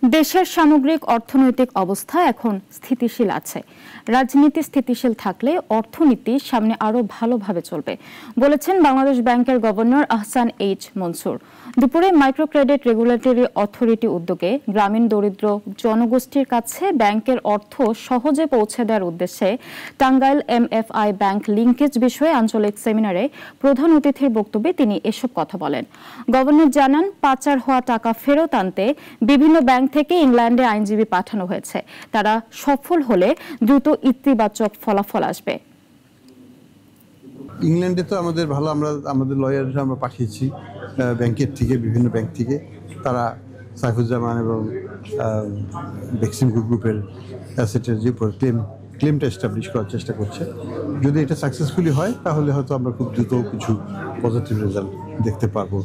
দেশের সামগ্রিক অর্থনৈতিক অবস্থা এখন স্থিতিশীল আছে। রাজনীতি স্থিতিশীল থাকলে অর্থনীতি সামনে আরও ভালোভাবে চলবে বলেছেন বাংলাদেশ ব্যাংকের গভর্নর আহসান এইচ মনসুর। দুপুরে মাইক্রো ক্রেডিট রেগুলেটরি অথরিটি উদ্যোগে গ্রামীণ দরিদ্র জনগোষ্ঠীর কাছে ব্যাংকের অর্থ সহজে পৌঁছে দেওয়ার উদ্দেশ্যে টাঙ্গাইল MFI ব্যাংক লিঙ্কেজ বিষয়ে আঞ্চলিক সেমিনারে প্রধান অতিথির বক্তব্যে তিনি এসব কথা বলেন। গভর্নর জানান, পাচার হওয়া টাকা ফেরত আনতে বিভিন্ন ব্যাংক থেকে ইংল্যান্ডে আইনজীবী পাঠানো হয়েছে। তারা সফল হলে দ্রুত ইতিবাচক ফলাফল আসবে। ইংল্যান্ডে তো আমাদের লয়াররা আমরা পাঠিয়েছি ব্যাংকের থেকে, বিভিন্ন ব্যাংক থেকে। তারা সাইফুজ্জামান এবং বেক্সিম গ্রুপের অ্যাসেটের যে ক্লেমটা এস্টাবলিশ করার চেষ্টা করছে। যদি এটা সাকসেসফুলি হয় তাহলে হয়তো আমরা খুব দ্রুত কিছু পজিটিভ রেজাল্ট দেখতে পারবো।